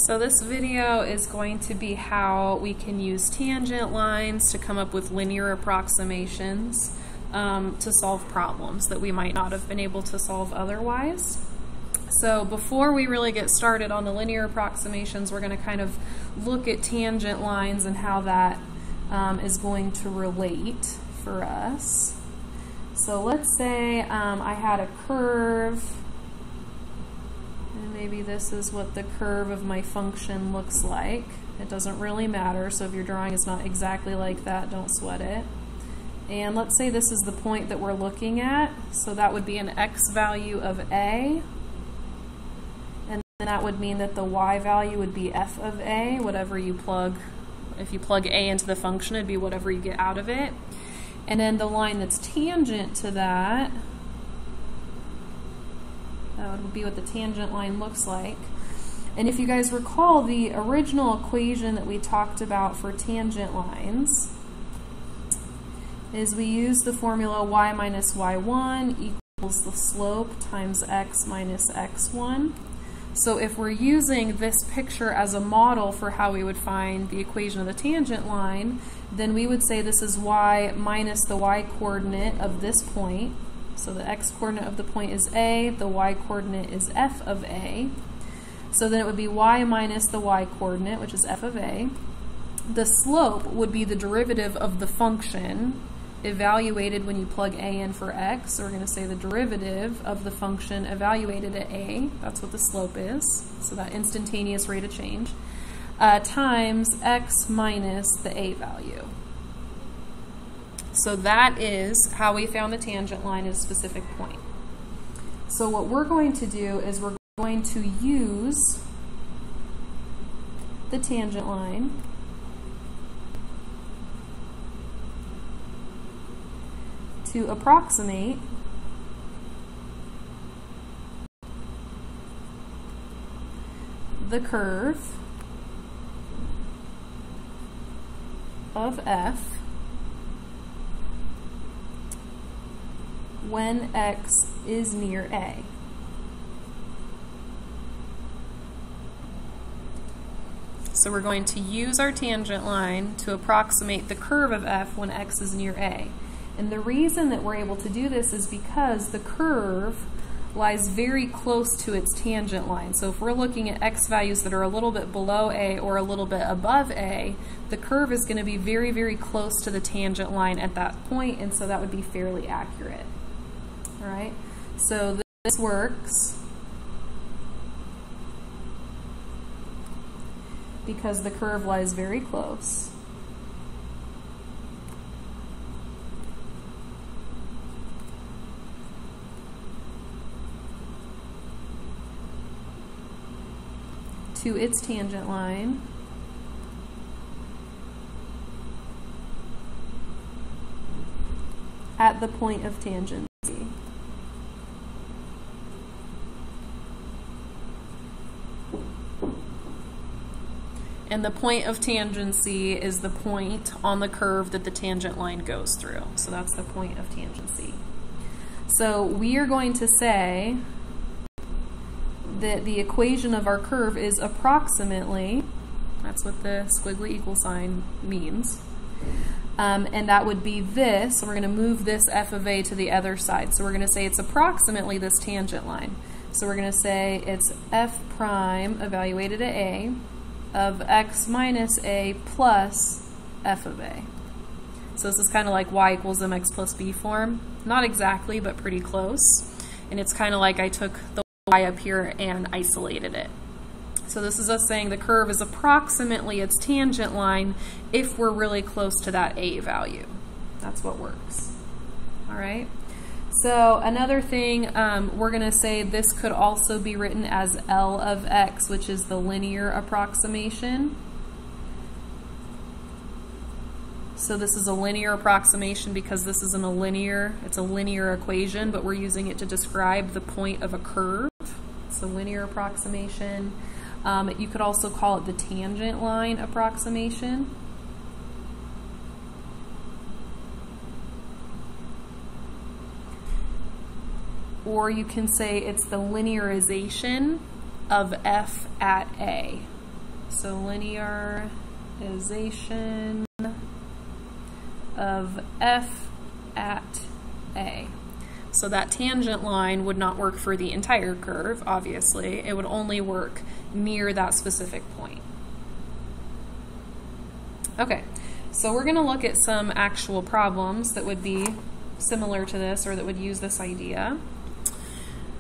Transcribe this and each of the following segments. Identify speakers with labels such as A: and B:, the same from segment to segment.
A: So this video is going to be how we can use tangent lines to come up with linear approximations to solve problems that we might not have been able to solve otherwise. So before we really get started on the linear approximations, we're going to kind of look at tangent lines and how that is going to relate for us. So let's say I had a curve, and maybe this is what the curve of my function looks like. It doesn't really matter, so if your drawing is not exactly like that, don't sweat it. And let's say this is the point that we're looking at, so that would be an x value of a, and that would mean that the y value would be f of a, whatever you plug. If you plug a into the function, it'd be whatever you get out of it. And then the line that's tangent to that would be what the tangent line looks like. And if you guys recall, the original equation that we talked about for tangent lines is we use the formula y minus y1 equals the slope times x minus x1. So if we're using this picture as a model for how we would find the equation of the tangent line, then we would say this is y minus the y coordinate of this point. So the x coordinate of the point is a, the y coordinate is f of a. So then it would be y minus the y coordinate, which is f of a. The slope would be the derivative of the function evaluated when you plug a in for x. So we're going to say the derivative of the function evaluated at a, that's what the slope is, so that instantaneous rate of change, times x minus the a value. So that is how we found the tangent line at a specific point. So what we're going to do is we're going to use the tangent line to approximate the curve of f when x is near a. So we're going to use our tangent line to approximate the curve of f when x is near a. And the reason that we're able to do this is because the curve lies very close to its tangent line. So if we're looking at x values that are a little bit below a or a little bit above a, the curve is going to be very, very close to the tangent line at that point, and so that would be fairly accurate. All right, so this works because the curve lies very close. To its tangent line, at the point of tangency. And the point of tangency is the point on the curve that the tangent line goes through. So that's the point of tangency. So we are going to say that the equation of our curve is approximately, that's what the squiggly equal sign means, and that would be this. So we're going to move this f of a to the other side. So we're going to say it's approximately this tangent line. So we're going to say it's f prime evaluated at a of x minus a plus f of a. So this is kind of like y equals mx plus b form. Not exactly, but pretty close. And it's kind of like I took the y up here and isolated it. So this is us saying the curve is approximately its tangent line if we're really close to that a value. That's what works. All right. So another thing, we're going to say this could also be written as L of x, which is the linear approximation. So this is a linear approximation because this isn't it's a linear equation, but we're using it to describe the point of a curve. It's a linear approximation. You could also call it the tangent line approximation. or you can say it's the linearization of f at a. So linearization of f at a. So that tangent line would not work for the entire curve, obviously. It would only work near that specific point. Okay, so we're going to look at some actual problems that would be similar to this or that would use this idea.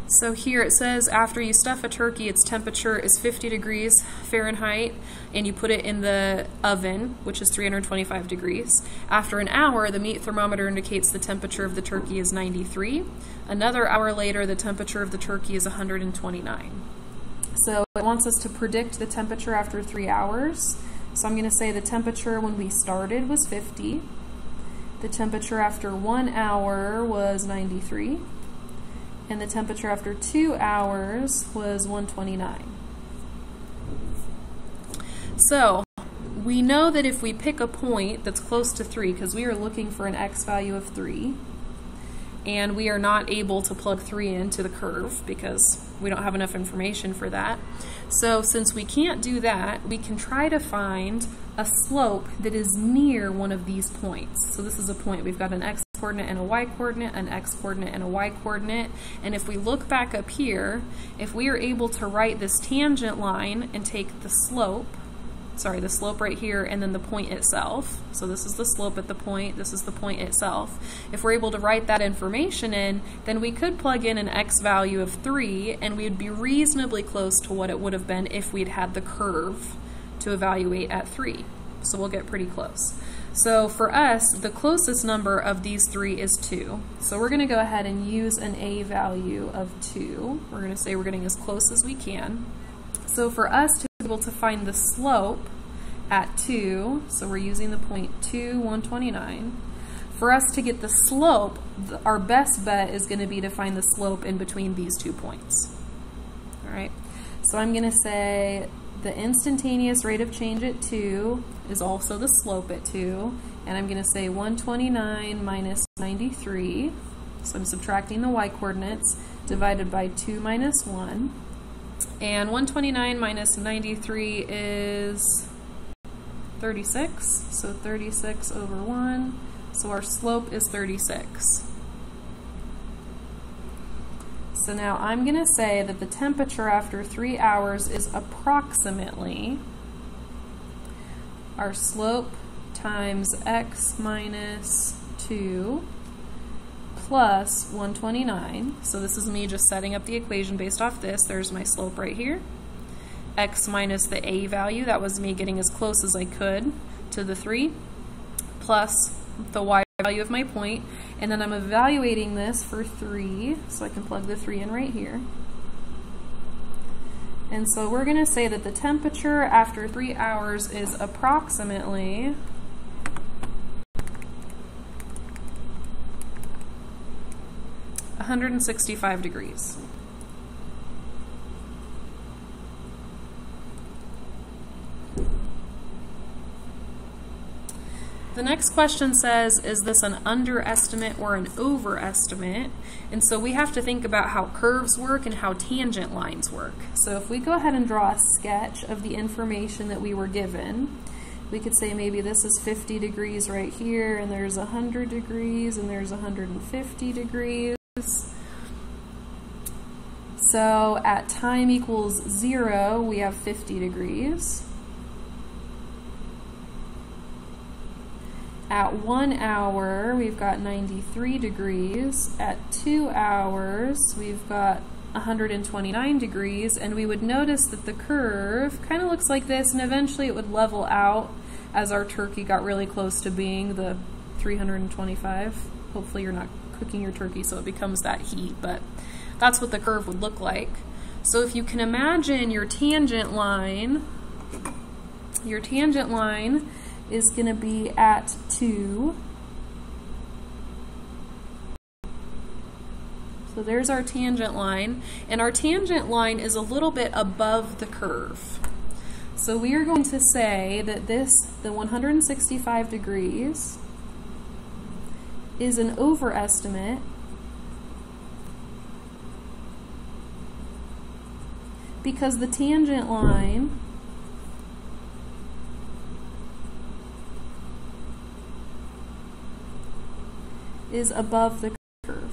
A: So here it says after you stuff a turkey, its temperature is 50 degrees Fahrenheit, and you put it in the oven, which is 325 degrees. After an hour, the meat thermometer indicates the temperature of the turkey is 93. Another hour later, the temperature of the turkey is 129. So it wants us to predict the temperature after 3 hours. So I'm going to say the temperature when we started was 50. The temperature after 1 hour was 93. And the temperature after 2 hours was 129. So we know that if we pick a point that's close to 3, because we are looking for an x value of 3, and we are not able to plug 3 into the curve because we don't have enough information for that. So since we can't do that, we can try to find a slope that is near one of these points. So this is a point. We've got an x coordinate and a y coordinate, an x coordinate and a y coordinate. And if we look back up here, if we are able to write this tangent line and take the slope, the slope right here, and then the point itself. So this is the slope at the point, this is the point itself. If we're able to write that information in, then we could plug in an x value of 3, and we'd be reasonably close to what it would have been if we'd had the curve to evaluate at 3. So we'll get pretty close. So for us, the closest number of these 3 is 2. So we're going to go ahead and use an a value of 2. We're going to say we're getting as close as we can. So for us to be able to find the slope at 2, so we're using the point 2, 129. For us to get the slope, our best bet is going to be to find the slope in between these 2 points. All right, so I'm going to say the instantaneous rate of change at 2 is also the slope at 2, and I'm going to say 129 minus 93, so I'm subtracting the y coordinates, divided by 2 minus 1. And 129 minus 93 is 36, so 36 over 1, so our slope is 36. So now I'm going to say that the temperature after 3 hours is approximately our slope times x minus 2 plus 129. So this is me just setting up the equation based off this. There's my slope right here. X minus the a value, that was me getting as close as I could to the 3, plus the y value of my point. And then I'm evaluating this for 3, so I can plug the 3 in right here. And so we're going to say that the temperature after 3 hours is approximately 165 degrees. The next question says, is this an underestimate or an overestimate? And so we have to think about how curves work and how tangent lines work. So if we go ahead and draw a sketch of the information that we were given, we could say maybe this is 50 degrees right here, and there's 100 degrees, and there's 150 degrees. So at time equals 0, we have 50 degrees. At 1 hour, we've got 93 degrees. At 2 hours, we've got 129 degrees, and we would notice that the curve kind of looks like this, and eventually it would level out as our turkey got really close to being the 325. Hopefully you're not cooking your turkey so it becomes that heat, but that's what the curve would look like. So if you can imagine your tangent line is going to be at 2. So there's our tangent line, and our tangent line is a little bit above the curve. So we are going to say that the 165 degrees is an overestimate because the tangent line is above the curve?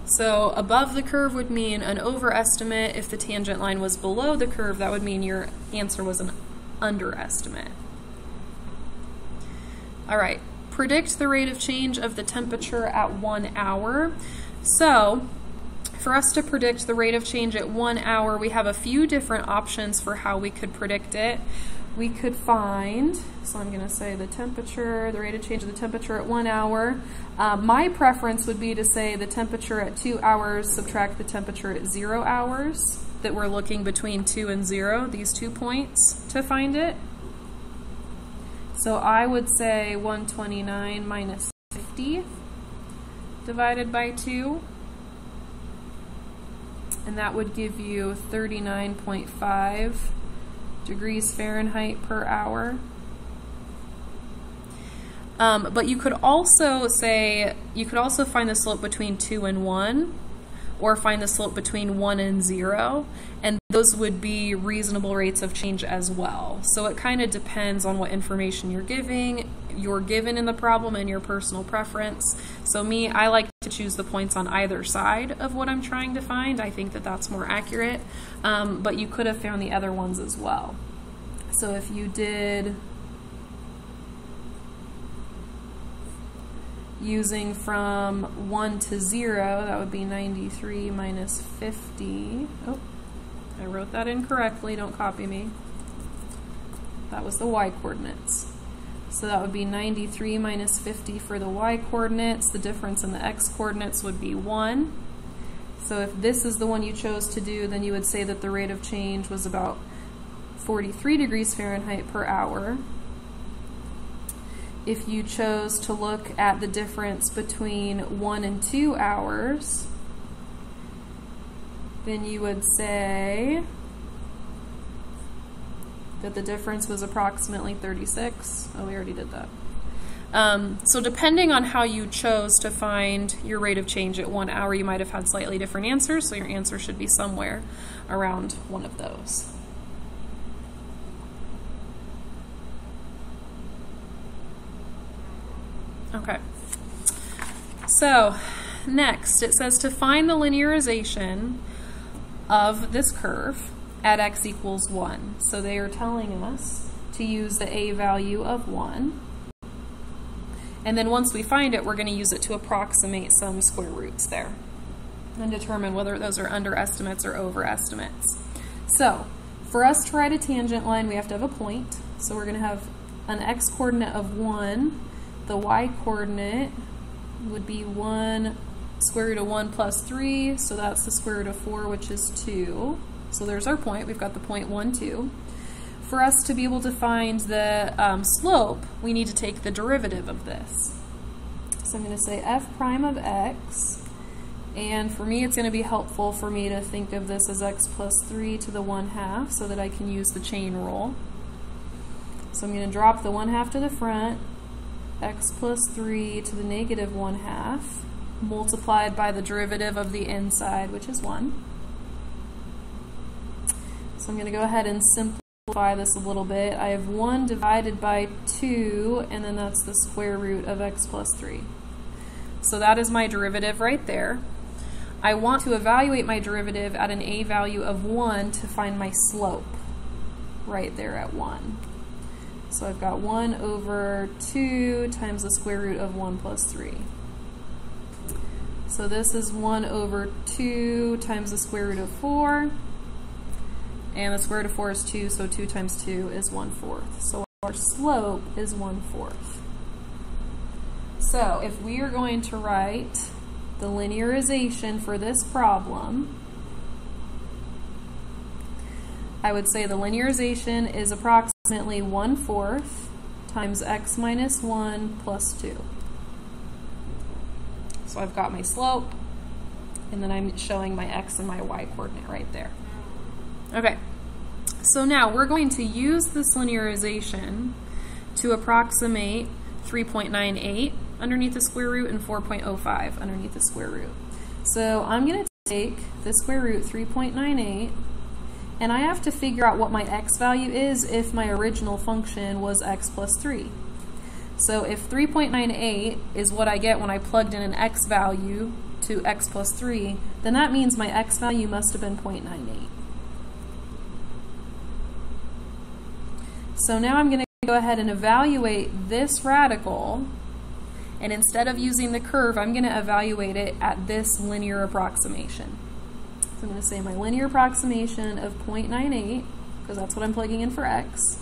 A: So above the curve would mean an overestimate. If the tangent line was below the curve, that would mean your answer was an underestimate. All right, predict the rate of change of the temperature at 1 hour. So for us to predict the rate of change at 1 hour, we have a few different options for how we could predict it. We could find, so I'm going to say the temperature, the rate of change of the temperature at 1 hour. My preference would be to say the temperature at 2 hours, subtract the temperature at 0 hours, that we're looking between 2 and 0, these 2 points, to find it. So I would say 129 minus 50 divided by 2. And that would give you 39.5 degrees Fahrenheit per hour. But you could also say, you could also find the slope between 2 and 1, or find the slope between 1 and 0, and those would be reasonable rates of change as well. So it kind of depends on what information you're given in the problem and your personal preference. So me, I like to choose the points on either side of what I'm trying to find. I think that that's more accurate, but you could have found the other ones as well. So if you did using from 1 to 0, that would be 93 minus 50. Oh, I wrote that incorrectly, don't copy me. That was the y coordinates. So that would be 93 minus 50 for the y coordinates. The difference in the x coordinates would be 1. So if this is the one you chose to do, then you would say that the rate of change was about 43 degrees Fahrenheit per hour. If you chose to look at the difference between 1 and 2 hours, then you would say that the difference was approximately 36. Oh, we already did that. So depending on how you chose to find your rate of change at 1 hour, you might have had slightly different answers, so your answer should be somewhere around one of those. Okay, so next it says to find the linearization of this curve at x equals 1. So they are telling us to use the a value of 1. And then once we find it, we're going to use it to approximate some square roots there and determine whether those are underestimates or overestimates. So for us to write a tangent line, we have to have a point. So we're going to have an x coordinate of 1. The y coordinate would be 1 square root of 1 plus 3, so that's the square root of 4, which is 2. So there's our point. We've got the point 1, 2. For us to be able to find the slope, we need to take the derivative of this. So I'm going to say f prime of x, and for me it's going to be helpful for me to think of this as x plus 3 to the 1/2 so that I can use the chain rule. So I'm going to drop the 1/2 to the front, x plus 3 to the negative 1/2 multiplied by the derivative of the inside, which is 1. So I'm going to go ahead and simplify this a little bit. I have 1 divided by 2, and then that's the square root of x plus 3. So that is my derivative right there. I want to evaluate my derivative at an a value of 1 to find my slope right there at 1. So I've got 1 over 2 times the square root of 1 plus 3. So this is 1 over 2 times the square root of 4. And the square root of 4 is 2, so 2 times 2 is 1/4. So our slope is 1/4. So if we are going to write the linearization for this problem, I would say the linearization is approximately 1/4 times x minus 1 plus 2. So I've got my slope, and then I'm showing my x and my y coordinate right there. Okay, so now we're going to use this linearization to approximate 3.98 underneath the square root and 4.05 underneath the square root. So I'm going to take the square root 3.98, and I have to figure out what my x value is if my original function was x plus 3. So if 3.98 is what I get when I plugged in an x value to x plus 3, then that means my x value must have been 0.98. So now I'm going to go ahead and evaluate this radical, and instead of using the curve, I'm going to evaluate it at this linear approximation. So I'm going to say my linear approximation of 0.98, because that's what I'm plugging in for x.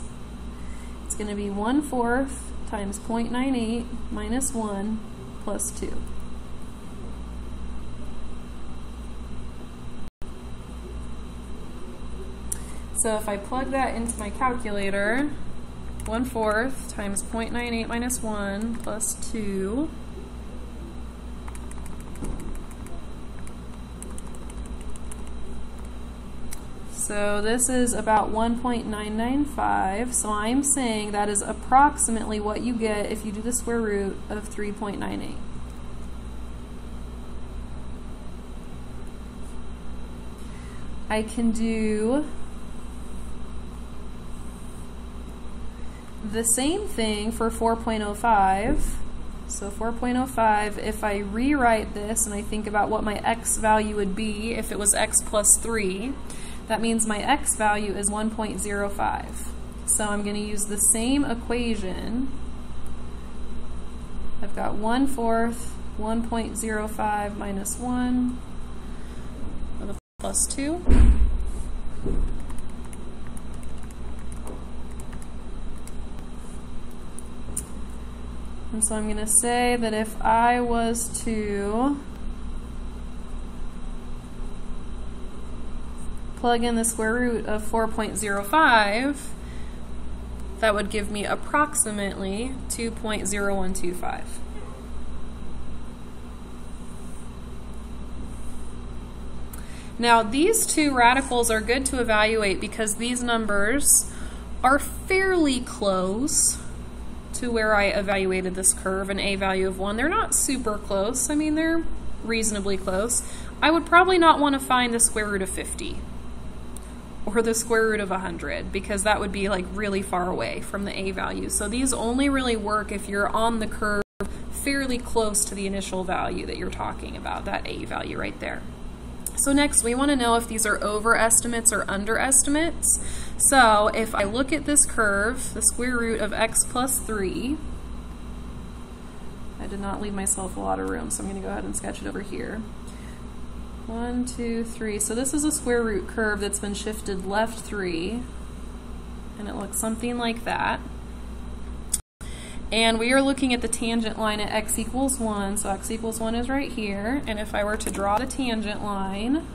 A: It's going to be 1/4 times 0.98 minus 1 plus 2. So if I plug that into my calculator, 1/4 times 0.98 minus 1 plus 2. So this is about 1.995, so I'm saying that is approximately what you get if you do the square root of 3.98. I can do the same thing for 4.05. So 4.05, if I rewrite this and I think about what my x value would be if it was x plus 3, that means my x value is 1.05. So I'm going to use the same equation. I've got 1/4, 1.05 minus 1 plus 2. And so I'm going to say that if I was to plug in the square root of 4.05, that would give me approximately 2.0125. Now these two radicals are good to evaluate because these numbers are fairly close to where I evaluated this curve, an a value of 1. They're not super close. I mean, they're reasonably close. I would probably not want to find the square root of 50 or the square root of 100 because that would be like really far away from the a value. So these only really work if you're on the curve fairly close to the initial value that you're talking about, that a value right there. So next, we want to know if these are overestimates or underestimates. So if I look at this curve, the square root of x plus 3, I did not leave myself a lot of room, so I'm going to go ahead and sketch it over here. 1, 2, 3. So this is a square root curve that's been shifted left 3, and it looks something like that. And we are looking at the tangent line at x equals 1, so x equals 1 is right here, and if I were to draw the tangent line,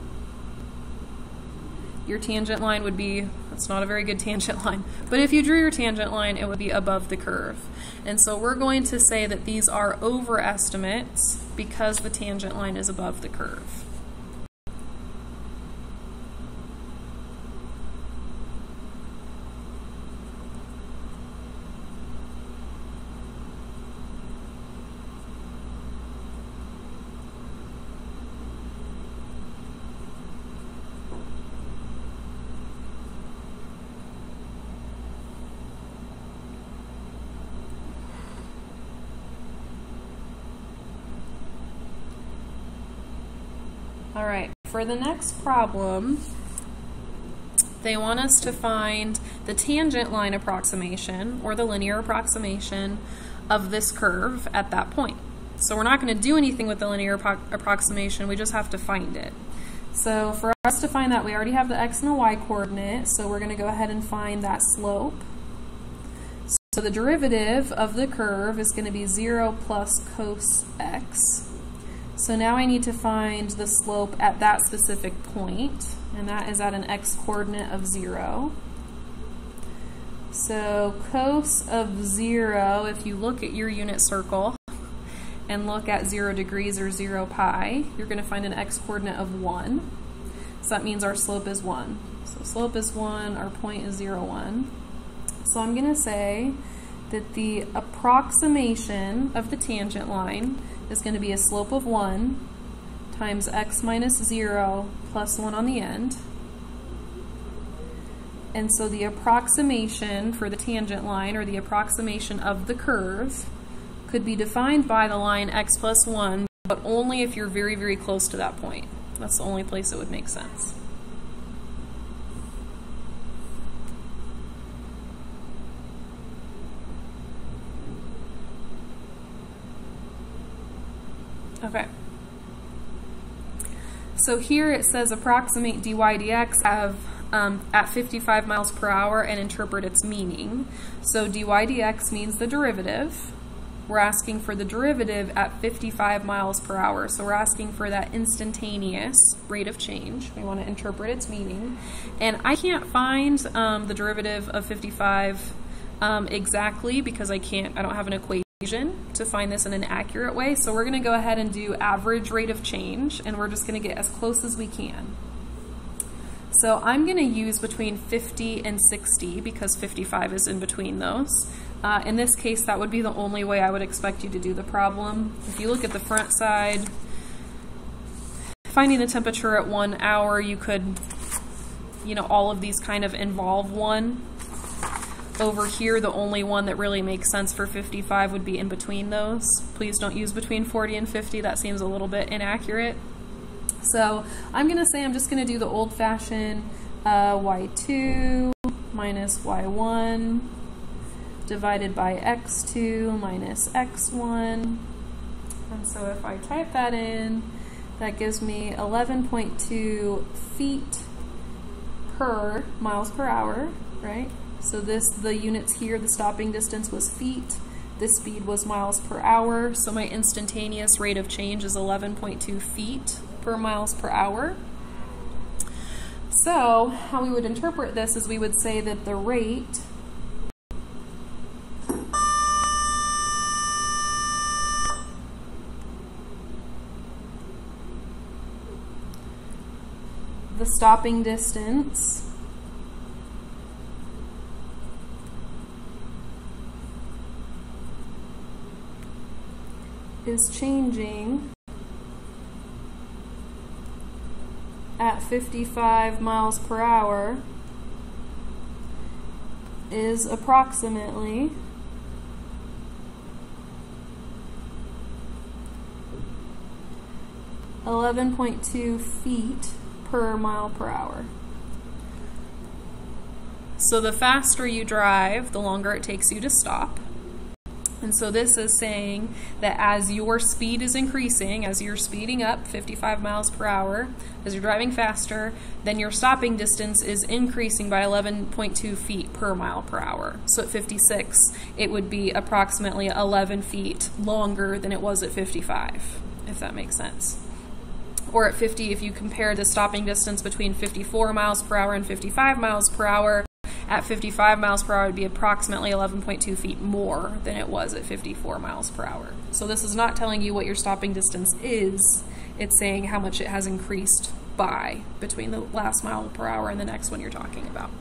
A: your tangent line would be, that's not a very good tangent line, but if you drew your tangent line, it would be above the curve. And so we're going to say that these are overestimates because the tangent line is above the curve. All right, for the next problem, they want us to find the tangent line approximation or the linear approximation of this curve at that point. So we're not going to do anything with the linear approximation, we just have to find it. So for us to find that, we already have the x and the y coordinate, so we're going to go ahead and find that slope. So the derivative of the curve is going to be 0 plus cos x. So now I need to find the slope at that specific point, and that is at an x coordinate of 0. So cos of 0, if you look at your unit circle and look at 0 degrees or 0 pi, you're going to find an x coordinate of 1. So that means our slope is 1. So slope is 1, our point is 0, 1. So I'm going to say that the approximation of the tangent line is going to be a slope of 1 times x minus 0 plus 1 on the end. And so the approximation for the tangent line, or the approximation of the curve, could be defined by the line x plus 1, but only if you're very, very close to that point. That's the only place it would make sense. Okay. So here it says approximate dy dx at 55 miles per hour and interpret its meaning. So dy dx means the derivative. We're asking for the derivative at 55 miles per hour. So we're asking for that instantaneous rate of change. We want to interpret its meaning. And I can't find the derivative of 55 exactly because I don't have an equation to find this in an accurate way. So we're going to go ahead and do average rate of change, and we're just going to get as close as we can. So I'm going to use between 50 and 60 because 55 is in between those. In this case, that would be the only way I would expect you to do the problem. If you look at the front side, finding the temperature at 1 hour, you could, all of these kind of involve 1. Over here, the only one that really makes sense for 55 would be in between those. Please don't use between 40 and 50. That seems a little bit inaccurate. So I'm going to say I'm just going to do the old-fashioned y2 minus y1 divided by x2 minus x1. And so if I type that in, that gives me 11.2 feet per miles per hour, right? So the units here, the stopping distance was feet, the speed was miles per hour, so my instantaneous rate of change is 11.2 feet per miles per hour. So how we would interpret this is we would say that the rate the stopping distance is changing at 55 miles per hour is approximately 11.2 feet per mile per hour. So the faster you drive, the longer it takes you to stop. And so this is saying that as your speed is increasing, as you're speeding up 55 miles per hour, as you're driving faster, then your stopping distance is increasing by 11.2 feet per mile per hour. So at 56, it would be approximately 11 feet longer than it was at 55, if that makes sense. Or at 50, if you compare the stopping distance between 54 miles per hour and 55 miles per hour, at 55 miles per hour, it would be approximately 11.2 feet more than it was at 54 miles per hour. So this is not telling you what your stopping distance is. It's saying how much it has increased by between the last mile per hour and the next one you're talking about.